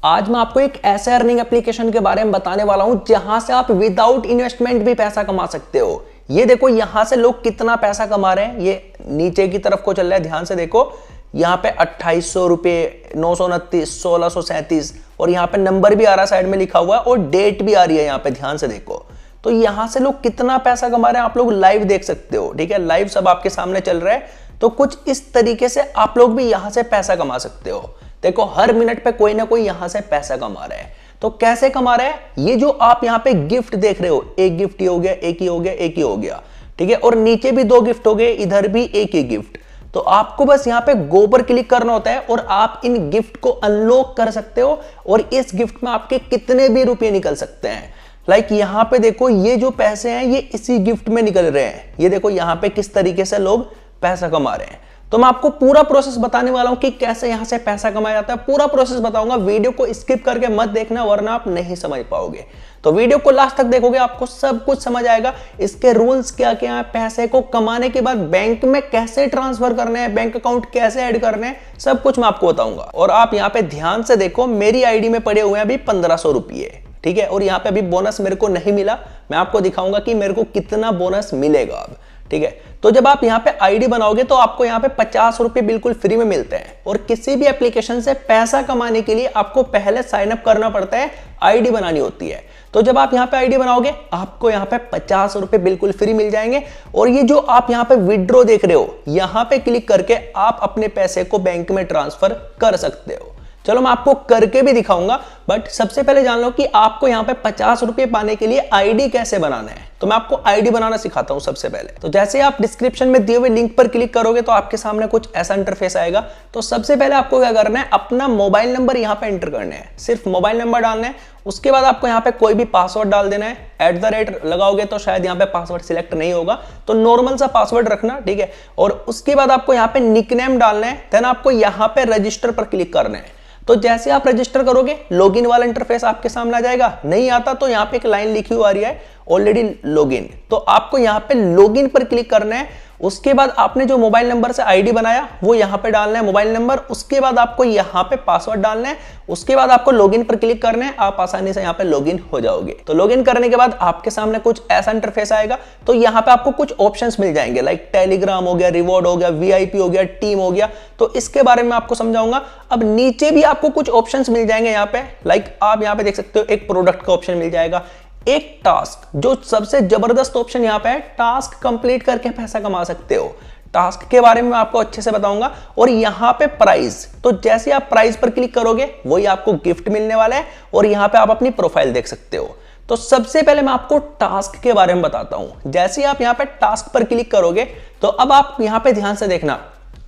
आज मैं आपको एक ऐसे अर्निंग एप्लीकेशन के बारे में बताने वाला हूं जहां से आप विदाउट इन्वेस्टमेंट भी पैसा कमा सकते हो। ये देखो यहां से लोग कितना पैसा कमा रहे हैं। ये नीचे की तरफ को चल रहा है, ध्यान से देखो। यहाँ पे 2800 रुपये, 929, 1637 और यहाँ पे नंबर भी आ रहा है, साइड में लिखा हुआ है और डेट भी आ रही है यहाँ पे, ध्यान से देखो। तो यहां से लोग कितना पैसा कमा रहे हैं आप लोग लाइव देख सकते हो। ठीक है, लाइव सब आपके सामने चल रहा है। तो कुछ इस तरीके से आप लोग भी यहां से पैसा कमा सकते हो। देखो हर मिनट पे कोई ना कोई यहां से पैसा कमा रहा है। तो कैसे कमा रहा है? ये जो आप यहाँ पे गिफ्ट देख रहे हो, एक गिफ्ट ही हो गया, एक ही हो गया, एक ही हो गया। ठीक है, और नीचे भी 2 गिफ्ट हो गए, इधर भी एक ही गिफ्ट। तो आपको बस यहाँ पे गो पर क्लिक करना होता है और आप इन गिफ्ट को अनलॉक कर सकते हो और इस गिफ्ट में आपके कितने भी रुपए निकल सकते हैं। लाइक यहाँ पे देखो, ये जो पैसे हैं ये इसी गिफ्ट में निकल रहे हैं। ये देखो यहाँ पे किस तरीके से लोग पैसा कमा रहे हैं। तो मैं आपको पूरा प्रोसेस बताने वाला हूं कि कैसे यहां से पैसा कमाया जाता है। पूरा प्रोसेस बताऊंगा, वीडियो को स्किप करके मत देखना वरना आप नहीं समझ पाओगे। तो वीडियो को लास्ट तक देखोगे, आपको सब कुछ समझ आएगा। इसके रूल्स क्या क्या है, पैसे को कमाने के बाद बैंक में कैसे ट्रांसफर करने हैं, बैंक अकाउंट कैसे ऐड करने हैं, सब कुछ मैं आपको बताऊंगा। और आप यहाँ पे ध्यान से देखो, मेरी आईडी में पड़े हुए हैं अभी 1500 रुपये। ठीक है, और यहाँ पे अभी बोनस मेरे को नहीं मिला। मैं आपको दिखाऊंगा कि मेरे को कितना बोनस मिलेगा अब। ठीक है, तो जब आप यहाँ पे आईडी बनाओगे तो आपको यहाँ पे 50 रुपये बिल्कुल फ्री में मिलते हैं। और किसी भी एप्लीकेशन से पैसा कमाने के लिए आपको पहले साइन अप करना पड़ता है, आईडी बनानी होती है। तो जब आप यहाँ पे आईडी बनाओगे आपको यहाँ पे 50 रुपये बिल्कुल फ्री मिल जाएंगे। और ये जो आप यहाँ पे विड्रॉ देख रहे हो, यहाँ पे क्लिक करके आप अपने पैसे को बैंक में ट्रांसफर कर सकते हो। चलो मैं आपको करके भी दिखाऊंगा, बट सबसे पहले जान लो कि आपको यहाँ पे 50 रुपये पाने के लिए आईडी कैसे बनाना है। तो मैं आपको आईडी बनाना सिखाता हूँ सबसे पहले। तो जैसे आप डिस्क्रिप्शन में दिए हुए लिंक पर क्लिक करोगे तो आपके सामने कुछ ऐसा इंटरफेस आएगा। तो सबसे पहले आपको क्या करना है, अपना मोबाइल नंबर यहाँ पे एंटर करना है। सिर्फ मोबाइल नंबर डालना है। उसके बाद आपको यहाँ पे कोई भी पासवर्ड डाल देना है। @ लगाओगे तो शायद यहाँ पे पासवर्ड सिलेक्ट नहीं होगा, तो नॉर्मल सा पासवर्ड रखना। ठीक है, और उसके बाद आपको यहाँ पे निकनेम डालना है। देन आपको यहाँ पे रजिस्टर पर क्लिक करना है। तो जैसे आप रजिस्टर करोगे लॉगिन वाला इंटरफेस आपके सामने आ जाएगा। नहीं आता तो यहाँ पे एक लाइन लिखी हुई आ रही है, ऑलरेडी लॉगिन। तो आपको यहाँ पे लॉगिन पर क्लिक करना है। उसके बाद आपने जो मोबाइल नंबर से आईडी बनाया वो यहाँ पे डालना है, मोबाइल नंबर। उसके बाद आपको यहाँ पे पासवर्ड डालना है। उसके बाद आपको लॉगिन पर क्लिक करना है। आप आसानी से यहाँ पे लॉगिन हो जाओगे। तो लॉगिन करने के बाद आपके सामने कुछ ऐसा इंटरफेस आएगा। तो यहाँ पे आपको कुछ ऑप्शंस मिल जाएंगे, लाइक टेलीग्राम हो गया, रिवॉर्ड हो गया, वीआईपी हो गया, टीम हो गया। तो इसके बारे में आपको समझाऊंगा। अब नीचे भी आपको कुछ ऑप्शंस मिल जाएंगे यहाँ पे, लाइक आप यहाँ पे देख सकते हो एक प्रोडक्ट का ऑप्शन मिल जाएगा, एक टास्क। जो सबसे जबरदस्त ऑप्शन यहाँ पे है, टास्क कंप्लीट करके पैसा कमा सकते हो। टास्क के बारे में मैं आपको अच्छे से बताऊंगा। और यहाँ पे प्राइस, तो जैसे आप प्राइस पर क्लिक करोगे वही आपको गिफ्ट मिलने वाला है। और यहाँ पे आप अपनी प्रोफाइल देख सकते हो। तो सबसे पहले मैं आपको टास्क के बारे में बताता हूं। जैसे आप यहाँ पे टास्क पर क्लिक करोगे तो अब आप यहाँ पे ध्यान से देखना,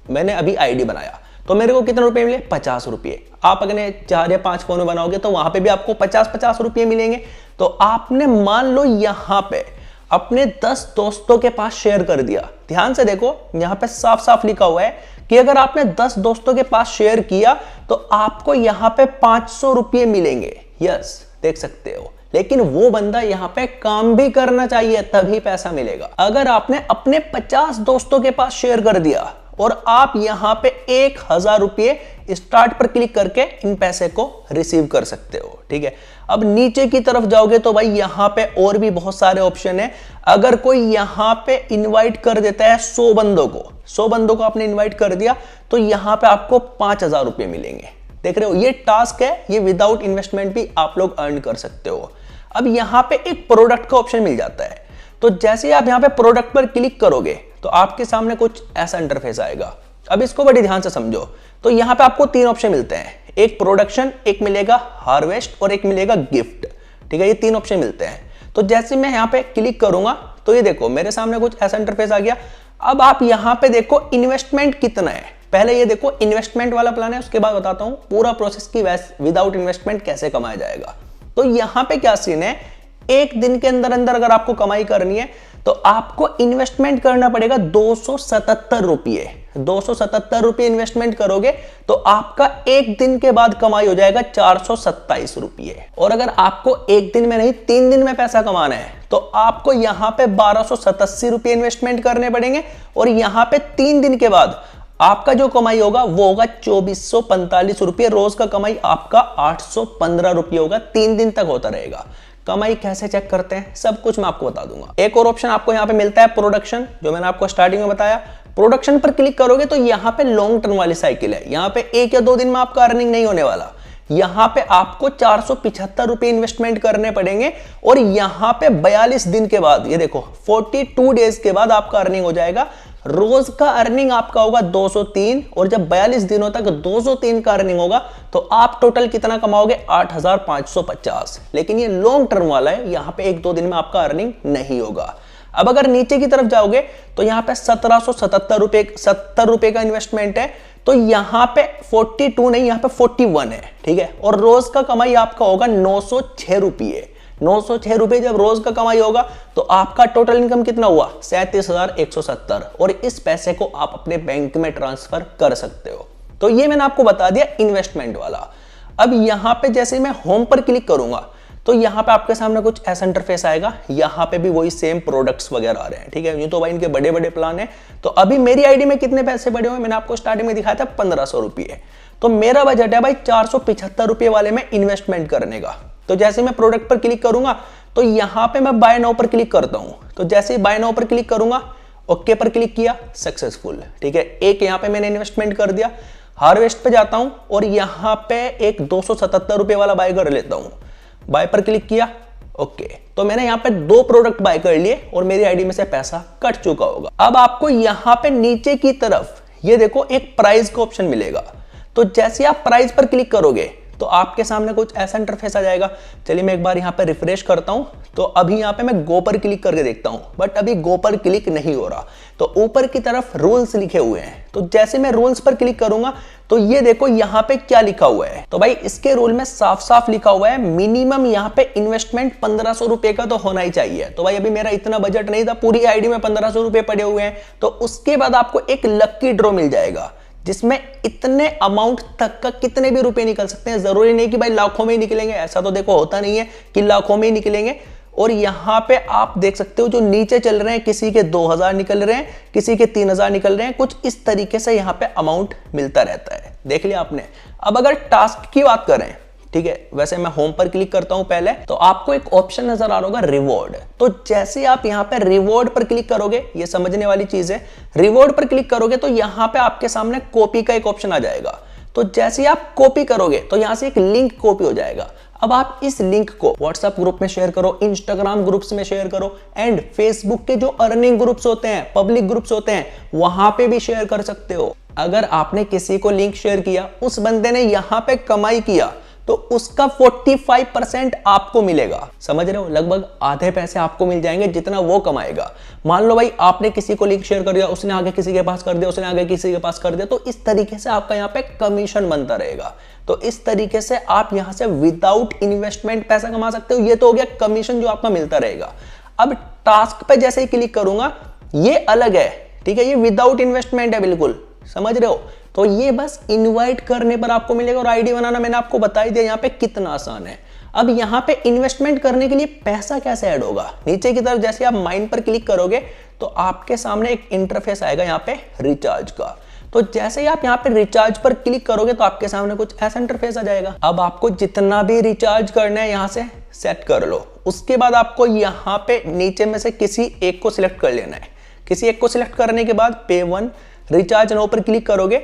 मैंने अभी आईडी बनाया तो मेरे को कितने रुपए मिले, 50 रुपये। आप अगर 4 या 5 फोन बनाओगे तो वहां पे भी आपको 50-50 रुपये मिलेंगे। तो आपने मान लो यहां पे अपने 10 दोस्तों के पास शेयर कर दिया। ध्यान से देखो, यहां पे साफ साफ लिखा हुआ है कि अगर आपने 10 दोस्तों के पास शेयर किया तो आपको यहां पे 500 रुपये मिलेंगे। यस, देख सकते हो। लेकिन वो बंदा यहाँ पे काम भी करना चाहिए, तभी पैसा मिलेगा। अगर आपने अपने 50 दोस्तों के पास शेयर कर दिया और आप यहां पे 1000 रुपये स्टार्ट पर क्लिक करके इन पैसे को रिसीव कर सकते हो। ठीक है, अब नीचे की तरफ जाओगे तो भाई यहां पे और भी बहुत सारे ऑप्शन है। अगर कोई यहां पे इनवाइट कर देता है 100 बंदों को आपने इनवाइट कर दिया तो यहां पे आपको 5000 रुपये मिलेंगे। देख रहे हो, ये टास्क है, ये विदाउट इन्वेस्टमेंट भी आप लोग अर्न कर सकते हो। अब यहां पे एक प्रोडक्ट का ऑप्शन मिल जाता है। तो जैसे आप यहां पे प्रोडक्ट पर क्लिक करोगे तो आपके सामने कुछ ऐसा इंटरफेस आएगा। अब इसको बड़ी ध्यान से समझो। तो यहां पे आपको 3 ऑप्शन मिलते हैं, एक प्रोडक्शन, एक मिलेगा हार्वेस्ट और एक मिलेगा गिफ्ट। ठीक है, ये 3 ऑप्शन मिलते हैं। तो जैसे मैं यहां पे क्लिक करूंगा तो ये देखो मेरे सामने कुछ ऐसा इंटरफेस आ गया। अब आप यहां पे देखो इन्वेस्टमेंट कितना है। पहले ये देखो इन्वेस्टमेंट वाला प्लान है, उसके बाद बताता हूं पूरा प्रोसेस की विदाउट इन्वेस्टमेंट कैसे कमाया जाएगा। तो यहां पे क्या सीन है, एक दिन के अंदर अंदर अगर आपको कमाई करनी है तो आपको इन्वेस्टमेंट करना पड़ेगा 277 रुपये। 277 रुपये इन्वेस्टमेंट करोगे तो आपका एक दिन के बाद कमाई हो जाएगा 427 रुपये। और अगर आपको एक दिन में नहीं 3 दिन में पैसा कमाना है तो आपको यहां पे 1287 रुपये इन्वेस्टमेंट करने पड़ेंगे। और यहां पे 3 दिन के बाद आपका जो कमाई होगा वो होगा 2445 रुपये, रोज का कमाई आपका 815 रुपये होगा, 3 दिन तक होता रहेगा। कमाई कैसे चेक करते हैं सब कुछ मैं आपको बता दूंगा। एक और ऑप्शन आपको यहाँ पे मिलता है प्रोडक्शन, जो मैंने आपको स्टार्टिंग में बताया। प्रोडक्शन पर क्लिक करोगे तो यहाँ पे लॉन्ग टर्म वाली साइकिल है, यहाँ पे 1 या 2 दिन में आपका अर्निंग नहीं होने वाला। यहाँ पे आपको 475 रुपए इन्वेस्टमेंट करने पड़ेंगे और यहाँ पे 42 दिन के बाद, ये देखो 42 डेज के बाद आपका अर्निंग हो जाएगा। रोज का अर्निंग आपका होगा 203 और जब 42 दिनों तक 203 का अर्निंग होगा तो आप टोटल कितना कमाओगे 8550। लेकिन ये लॉन्ग टर्म वाला है, यहाँ पे 1-2 दिन में आपका अर्निंग नहीं होगा। अब अगर नीचे की तरफ जाओगे तो यहाँ पे 1777 रुपए का इन्वेस्टमेंट है, तो यहाँ पे 42 नहीं, यहाँ पे 41 है, ठीक है। और रोज का कमाई आपका होगा 906 रुपये। 906 रुपये जब रोज का कमाई होगा तो आपका टोटल इनकम कितना हुआ 37,170, और इस पैसे को आप अपने बैंक में ट्रांसफर कर सकते हो। तो ये मैंने आपको बता दिया इन्वेस्टमेंट वाला। अब यहाँ पे जैसे मैं होम पर क्लिक करूंगा तो यहाँ पे आपके सामने कुछ ऐसा इंटरफेस आएगा। यहाँ पे भी वही सेम प्रोडक्ट्स वगैरह आ रहे हैं, ठीक है। यूं तो भाई इनके बड़े बड़े प्लान है। तो अभी मेरी आईडी में कितने पैसे बढ़े हुए मैंने आपको स्टार्टिंग में दिखाया था 1500 रुपये। तो मेरा बजट है भाई 475 रुपये वाले में इन्वेस्टमेंट करने का। तो जैसे मैं प्रोडक्ट पर क्लिक करूंगा तो यहाँ पे मैं बाय नाउ पर क्लिक करता हूँ। तो जैसे ही बाय नाउ पर क्लिक करूंगा, ओके पर क्लिक किया, सक्सेसफुल, ठीक है। एक यहाँ पे मैंने इन्वेस्टमेंट कर दिया। हार्वेस्ट पे जाता हूं और यहाँ पे एक 277 रुपये वाला बाय कर लेता हूं। बाय पर क्लिक किया, ओके। तो मैंने यहाँ पे 2 प्रोडक्ट बाय कर लिए और मेरी आईडी में से पैसा कट चुका होगा। अब आपको यहाँ पे नीचे की तरफ ये देखो एक प्राइस का ऑप्शन मिलेगा। तो जैसे आप प्राइस पर क्लिक करोगे तो आपके सामने कुछ ऐसा इंटरफेस आ जाएगा। चलिए मैं एक बार यहाँ पे रिफ्रेश करता हूँ। तो अभी यहाँ पे मैं गो पर क्लिक करके देखता हूँ, बट अभी गो पर क्लिक नहीं हो रहा। तो ऊपर की तरफ रूल्स लिखे हुए हैं। तो जैसे मैं रूल्स पर क्लिक करूंगा तो ये देखो यहाँ पे क्या लिखा हुआ है। तो भाई इसके रूल में साफ साफ लिखा हुआ है मिनिमम यहाँ पे इन्वेस्टमेंट 1500 रुपए का तो होना ही चाहिए। तो भाई अभी मेरा इतना बजट नहीं था, पूरी आईडी में 1500 रुपए पड़े हुए हैं। तो उसके बाद आपको एक लक्की ड्रॉ मिल जाएगा जिसमें इतने अमाउंट तक का कितने भी रुपए निकल सकते हैं। जरूरी नहीं कि भाई लाखों में ही निकलेंगे, ऐसा तो देखो होता नहीं है कि लाखों में ही निकलेंगे। और यहाँ पे आप देख सकते हो जो नीचे चल रहे हैं, किसी के 2000 निकल रहे हैं, किसी के 3000 निकल रहे हैं, कुछ इस तरीके से यहाँ पे अमाउंट मिलता रहता है। देख लिया आपने। अब अगर टास्क की बात करें, ठीक है, वैसे मैं होम पर क्लिक करता हूं पहले, तो आपको एक ऑप्शन नजर आ रहा होगा रिवॉर्ड। तो जैसे आप यहां पे रिवॉर्ड पर क्लिक करोगे, ये समझने वाली चीज है, रिवॉर्ड पर क्लिक करोगे तो यहां पे आपके सामने कॉपी का एक ऑप्शन आ जाएगा। तो जैसे ही आप कॉपी करोगे तो यहां से एक लिंक कॉपी हो जाएगा। अब आप इस लिंक को व्हाट्सएप ग्रुप में शेयर करो, इंस्टाग्राम ग्रुप्स में शेयर करो, एंड फेसबुक के जो अर्निंग ग्रुप्स होते हैं, पब्लिक ग्रुप्स होते हैं, वहां पे भी शेयर कर सकते हो। अगर आपने किसी को लिंक शेयर किया, उस बंदे ने यहां पे कमाई किया, तो उसका 45% आपको मिलेगा। समझ रहे हो, लगभग आधे पैसे आपको मिल जाएंगे जितना वो कमाएगा। मान लो भाई आपने किसी को लिंक शेयर कर दिया, उसने आगे किसी के पास कर दिया, उसने आगे किसी के पास कर दिया, तो इस तरीके से आपका यहाँ पे कमीशन बनता रहेगा। तो इस तरीके से आप यहां से विदाउट इन्वेस्टमेंट पैसा कमा सकते हो। ये तो हो गया कमीशन जो आपका मिलता रहेगा। अब टास्क पे जैसे ही क्लिक करूंगा, ये अलग है, ठीक है, ये विदाउट इन्वेस्टमेंट है, बिल्कुल समझ रहे हो। तो ये बस इनवाइट करने पर आपको मिलेगा, और आईडी बनाना मैंने आपको बता ही दिया यहाँ पे कितना आसान है। अब यहाँ पे इन्वेस्टमेंट करने के लिए पैसा कैसे ऐड होगा, नीचे की तरफ जैसे आप माइंड पर क्लिक करोगे तो आपके सामने एक इंटरफेस आएगा यहाँ पे रिचार्ज का। तो जैसे ही आप यहाँ पे रिचार्ज पर क्लिक करोगे तो आपके सामने कुछ ऐसा इंटरफेस आ जाएगा। अब आपको जितना भी रिचार्ज करना है यहाँ से सेट कर लो। उसके बाद आपको यहाँ पे नीचे में से किसी एक को सिलेक्ट कर लेना है। किसी एक को सिलेक्ट करने के बाद पे 1 रिचार्ज नाउ पर क्लिक करोगे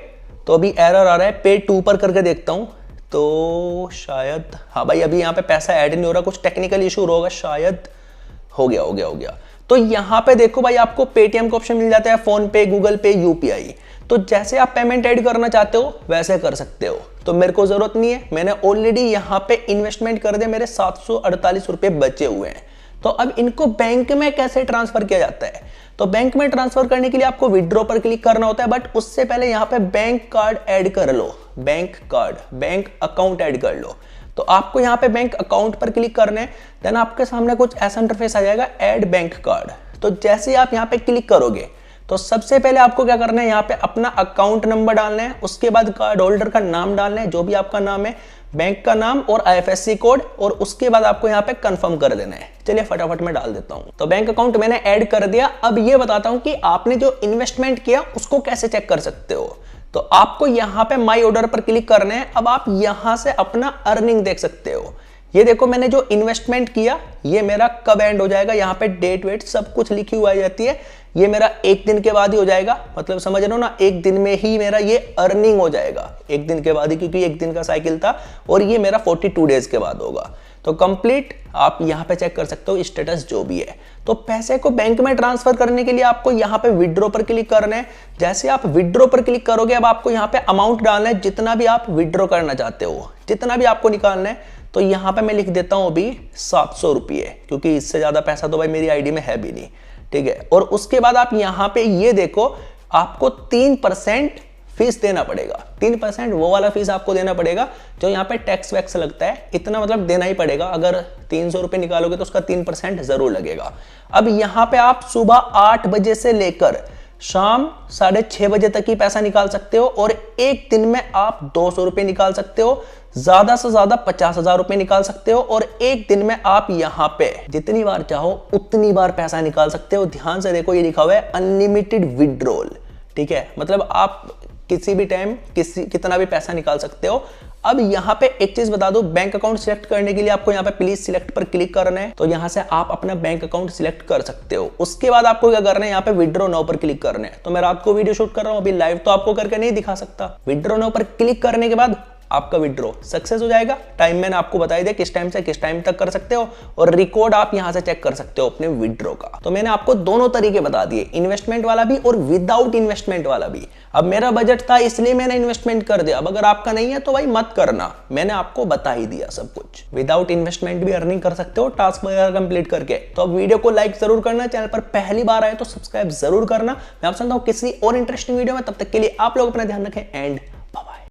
तो अभी एरर आ रहा है, पे 2 पर करके देखता हूं तो शायद, हाँ भाई अभी यहाँ पे पैसा ऐड नहीं हो रहा, कुछ टेक्निकल इशू होगा, शायद हो गया। तो यहाँ पे देखो भाई आपको पेटीएम का ऑप्शन मिल जाता है, फोन पे, गूगल पे, यूपीआई। तो जैसे आप पेमेंट ऐड करना चाहते हो वैसे कर सकते हो। तो मेरे को जरूरत नहीं है, मैंने ऑलरेडी यहाँ पे इन्वेस्टमेंट कर दिया, मेरे 748 रुपए बचे हुए हैं। तो अब इनको बैंक में कैसे ट्रांसफर किया जाता है, तो बैंक में ट्रांसफर करने के लिए आपको विड्रॉ पर क्लिक करना होता है, बट उससे पहले यहाँ पे बैंक कार्ड ऐड कर लो, bank card, bank account add कर लो। तो आपको यहाँ पे बैंक अकाउंट पर क्लिक करना है, देन आपके सामने कुछ ऐसा इंटरफेस आ जाएगा, ऐड बैंक कार्ड। तो जैसे ही आप यहाँ पे क्लिक करोगे तो सबसे पहले आपको क्या करना है, यहाँ पे अपना अकाउंट नंबर डालना है, उसके बाद कार्ड होल्डर का नाम डालना है, जो भी आपका नाम है, बैंक का नाम और IFSC कोड, और उसके बाद आपको यहाँ पे कंफर्म कर देना है। चलिए फटाफट मैं डाल देता हूँ। तो बैंक अकाउंट मैंने ऐड कर दिया। अब ये बताता हूँ कि आपने जो इन्वेस्टमेंट किया उसको कैसे चेक कर सकते हो। तो आपको यहाँ पे माई ऑर्डर पर क्लिक करना है। अब आप यहाँ से अपना अर्निंग देख सकते हो। ये देखो मैंने जो इन्वेस्टमेंट किया ये मेरा कब एंड हो जाएगा, यहाँ पे डेट वेट सब कुछ लिखी हुई आ जाती है। ये मेरा 1 दिन के बाद ही हो जाएगा, मतलब समझ रहे हो ना, 1 दिन में ही मेरा ये अर्निंग हो जाएगा, 1 दिन के बाद ही, क्योंकि 1 दिन का साइकिल था, और ये मेरा 42 डेज के बाद होगा। तो कंप्लीट आप यहाँ पे चेक कर सकते हो स्टेटस जो भी है। तो पैसे को बैंक में ट्रांसफर करने के लिए आपको यहाँ पे विड्रॉ पर क्लिक करना है। जैसे आप विड्रॉ पर क्लिक करोगे, अब आपको यहाँ पे अमाउंट डालना है जितना भी आप विड्रॉ करना चाहते हो, जितना भी आपको निकालना है। तो यहाँ पे मैं लिख देता हूँ अभी 700 रुपये, क्योंकि इससे ज्यादा पैसा तो भाई मेरी आईडी में है भी नहीं, ठीक है। और उसके बाद आप यहाँ पे ये देखो, आपको 3% फीस देना पड़ेगा। 3% वो वाला फीस आपको देना पड़ेगा जो यहाँ पे टैक्स वैक्स लगता है, इतना मतलब देना ही पड़ेगा। अगर 300 रुपये निकालोगे तो उसका 3% जरूर लगेगा। अब यहाँ पे आप सुबह 8 बजे से लेकर शाम 6:30 बजे तक ही पैसा निकाल सकते हो, और एक दिन में आप 200 रुपये निकाल सकते हो, ज्यादा से ज्यादा 50,000 रुपए निकाल सकते हो, और एक दिन में आप यहाँ पे जितनी बार चाहो उतनी बार पैसा निकाल सकते हो। ध्यान से देखो, ये लिखा हुआ है अनलिमिटेड विड्रॉल, ठीक है, मतलब आप किसी भी टाइम कितना भी पैसा निकाल सकते हो। अब यहाँ पे एक चीज बता दो, बैंक अकाउंट सिलेक्ट करने के लिए आपको यहाँ पे प्लीज सिलेक्ट पर क्लिक करना है। तो यहाँ से आप अपना बैंक अकाउंट सिलेक्ट कर सकते हो। उसके बाद आपको क्या करना है, यहाँ पे विड्रॉ नाउ पर क्लिक करना है। तो मैं रात को वीडियो शूट कर रहा हूँ, अभी लाइव तो आपको करके नहीं दिखा सकता। विड्रॉ नाउ पर क्लिक करने के बाद आपका विड्रॉ सक्सेस हो जाएगा। टाइम मैंने आपको बताई दिया किस टाइम से किस टाइम तक कर सकते हो, और रिकॉर्ड आप यहां से चेक कर सकते हो अपने विड्रॉ का। तो मैंने आपको दोनों तरीके बता दिए, इन्वेस्टमेंट वाला भी और विदाउट इन्वेस्टमेंट वाला भी। अब मेरा बजट था इसलिए मैंने इन्वेस्टमेंट कर दिया। अब अगर आपका नहीं है तो भाई मत करना, मैंने आपको बता ही दिया सब कुछ। विदाउट इन्वेस्टमेंट भी अर्निंग कर सकते हो टास्क वगैरह कंप्लीट करके। तो अब वीडियो को लाइक जरूर करना, चैनल पर पहली बार आए तो सब्सक्राइब जरूर करना। मैं आपसे मिलता हूं किसी और इंटरेस्टिंग वीडियो में, तब तक के लिए आप लोग अपना ध्यान रखें एंड